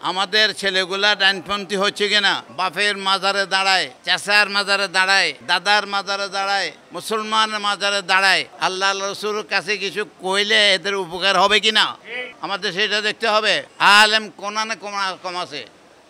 আমাদের ছেলেগুলা ডানপন্থী হচ্ছে কিনা, বাপের মাজারে দাঁড়ায়, চাচার মাজারে দাঁড়ায়, দাদার মাজারে দাঁড়ায়, মুসলমানের মাজারে দাঁড়ায়, আল্লাহ রসুলের কাছে কিছু কইলে এদের উপকার হবে কিনা আমাদের সেটা দেখতে হবে। আলেম কোনানে কম আছে,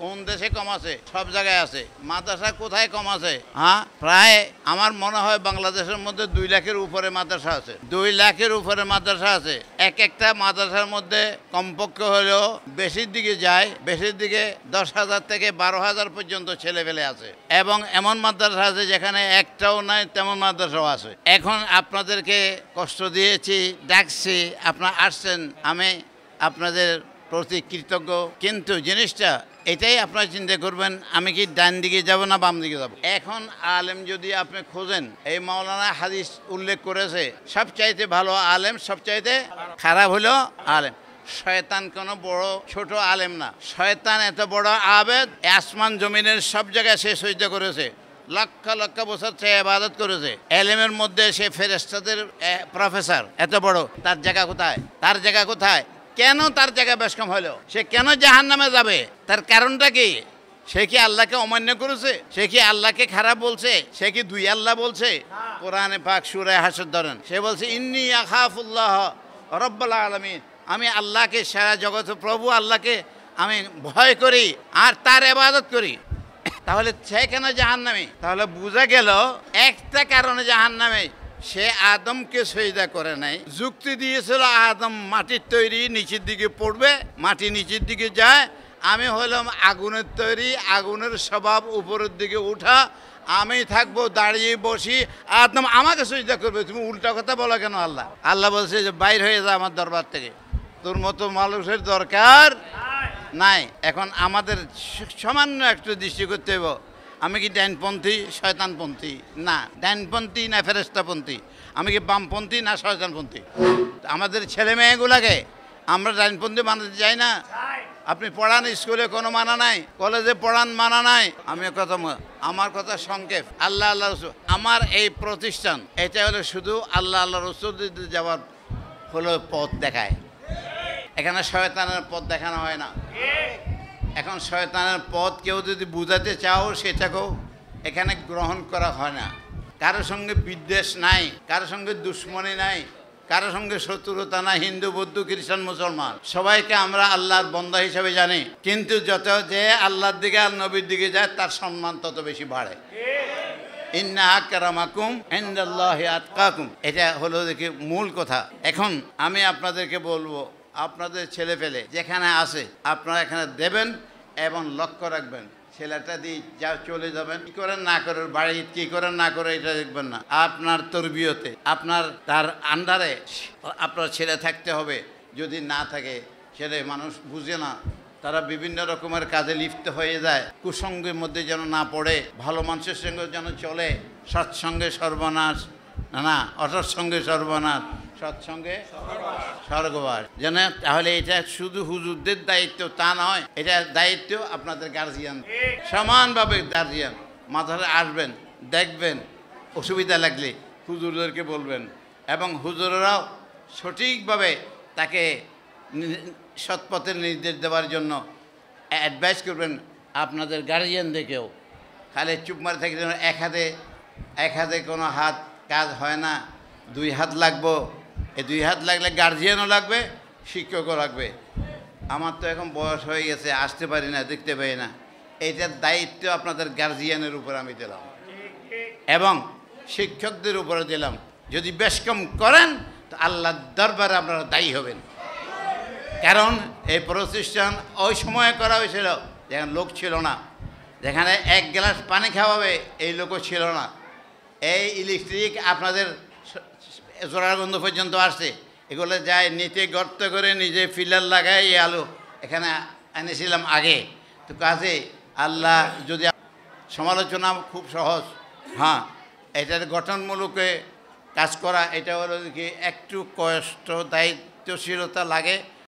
কোন দেশে কম আছে? সব জায়গায় আছে। মাদ্রাসা কোথায় কম আছে? হ্যাঁ, প্রায় আমার মনে হয় বাংলাদেশের মধ্যে 2 লাখের উপরে মাদ্রাসা আছে। 2 লাখের উপরে মাদ্রাসা আছে। একটা মাদ্রাসার মধ্যে কমপক্ষে হলেও বেশির দিকে যায়, বেশির দিকে 10,000 থেকে 12,000 পর্যন্ত ছেলেপেলে আছে। এবং এমন মাদ্রাসা আছে যেখানে একটাও নাই, তেমন মাদ্রাসাও আছে। এখন আপনাদেরকে কষ্ট দিয়েছি, ডাকছি, আপনারা আসছেন, আমি আপনাদের প্রতি কৃতজ্ঞ। কিন্তু জিনিসটা এটাই আপনারা চিন্তা করবেন, আমি কি ডান দিকে যাব না বাম দিকে যাব। এখন আলেম যদি আপনি খোঁজেন, এই মাওলানা হাদিস উল্লেখ করেছে সবচাইতে ভালো আলেম সবচাইতে খারাপ হলো আলেম। শয়তান কোনো বড় ছোট আলেম না, শয়তান এত বড় আবেদ, আসমান জমিনের সব জায়গায় সে সজদা করেছে, লক্ষ লক্ষ বছর সে ইবাদত করেছে। এলেমের মধ্যে সে ফেরেশতাদের প্রফেসর, এত বড়, তার জায়গা কোথায়? তার জায়গা কোথায়? কেন তার জায়গা বেশ কম হলো? সে কেন জাহান্নামে যাবে? তার কারণটা কি? সে কি আল্লাহকে অমান্য করেছে? সে কি আল্লাহকে খারাপ বলছে? সে কি 2 আল্লাহ বলছে? কোরআনে পাক সূরা হাসর ধরেন, সে বলছে ইন্নী আখাফুল্লাহ রব্বুল আলামিন, আমি আল্লাহকে, সারা জগতের প্রভু আল্লাহকে আমি ভয় করি আর তার ইবাদত করি। তাহলে সে কেন জাহান্নামে? তাহলে বোঝা গেল একটা কারণে জাহান্নামে, সে আদমকে সজদা করে নাই। যুক্তি দিয়েছিল আদম মাটির তৈরি, নিচের দিকে পড়বে, মাটি নিচের দিকে যায়, আমি হলাম আগুনের তৈরি, আগুনের স্বভাব উপরের দিকে উঠা, আমি থাকবো দাঁড়িয়ে বসি, আদম আমাকে সজদা করবে। তুমি উল্টা কথা বলো কেন? আল্লাহ আল্লাহ বলছে যে বাইর হয়ে যা আমার দরবার থেকে, তোর মতো মানুষের দরকার নাই। এখন আমাদের সামান্য একটু দৃষ্টি করতে হবে, আমি কি ডাইনপন্থী শয়তানপন্থী? না। ডাইনপন্থী না ফেরেশতাপন্থী? আমি কি বামপন্থী না শয়তানপন্থী? আমাদের ছেলে মেয়েগুলাকে আমরা ডাইনপন্থী বানাতে চাই না। আপনি পড়ান, স্কুলে কোনো মানা নাই, কলেজে পড়ান, মানা নাই। আমার কথা সংক্ষেপ, আল্লাহ আল্লাহ রসুল। আমার এই প্রতিষ্ঠান এটা হলো শুধু আল্লাহ আল্লাহ রসুল যাওয়ার হলো পথ দেখায়। এখানে শয়তানের পথ দেখানো হয় না। এখন শয়তানের পথ কেউ যদি বুঝাতে চাও, সেটাকেও এখানে গ্রহণ করা হয় না। কারোর সঙ্গে বিদ্বেষ নাই, কারোর সঙ্গে দুশ্মনী নাই, কারোর সঙ্গে শত্রুতা নাই। হিন্দু, বৌদ্ধ, খ্রিস্টান, মুসলমান সবাইকে আমরা আল্লাহর বান্দা হিসেবে জানি। কিন্তু যত যে আল্লাহর দিকে আর নবীর দিকে যায়, তার সম্মান তত বেশি বাড়ে। ইন্না আকরামাকুম ইনদাল্লাহি আতকাকুম, এটা হলো দেখি মূল কথা। এখন আমি আপনাদেরকে বলবো, আপনাদের ছেলে পেলে যেখানে আছে আপনারা এখানে দেবেন এবং লক্ষ্য রাখবেন। ছেলেটা দিয়ে যা চলে যাবেন, কী করেন না করেন, বাড়ি কী করেন না করে এটা দেখবেন না। আপনার তরবিয়তে, আপনার তার আন্ডারে আপনার ছেলে থাকতে হবে। যদি না থাকে, ছেলে মানুষ বুঝে না, তারা বিভিন্ন রকমের কাজে লিপ্ত হয়ে যায়, কুসঙ্গের মধ্যে যেন না পড়ে, ভালো মানুষের সঙ্গে যেন চলে। সৎসঙ্গে সর্বনাশ, না অসৎসঙ্গে সর্বনাশ, সৎসঙ্গে স্বর্গবাস যেন। তাহলে এটা শুধু হুজুরদের দায়িত্ব তা নয়, এটা দায়িত্ব আপনাদের গার্জিয়ান, সমানভাবে গার্জিয়ান। মাথায় আসবেন, দেখবেন, অসুবিধা লাগলে হুজুরদেরকে বলবেন এবং হুজুরেরাও সঠিকভাবে তাকে সৎপথের নির্দেশ দেওয়ার জন্য অ্যাডভাইস করবেন। আপনাদের গার্জিয়ানদেরকেও খালি চুপ মারে থাকলে এক হাতে কোনো হাত কাজ হয় না, 2 হাত লাগবো। এই 2 হাত লাগলে গার্জিয়ানও লাগবে, শিক্ষকও লাগবে। আমার তো এখন বয়স হয়ে গেছে, আসতে পারি না, দেখতে পাই না। এইটার দায়িত্ব আপনাদের গার্জিয়ানের উপর আমি দিলাম এবং শিক্ষকদের উপরে দিলাম। যদি বেশ কম করেন তো আল্লাহর দরবারে আপনারা দায়ী হবেন। কারণ এই প্রতিষ্ঠান ওই সময় করা হয়েছিল যেখানে লোক ছিল না, যেখানে 1 গ্লাস পানি খাওয়াবে এই লোকও ছিল না। এই ইলেকট্রিক আপনাদের জোড়াগন্ধ পর্যন্ত আসছে, এগুলো যায় নিচে গর্ত করে নিজে ফিলার লাগায় এই আলো এখানে এনেছিলাম আগে। তো কাজে আল্লাহ যদি সমালোচনা খুব সহজ, হ্যাঁ, এটার গঠনমূলকে কাজ করা এটা হলো কি একটু কষ্ট, দায়িত্বশীলতা লাগে,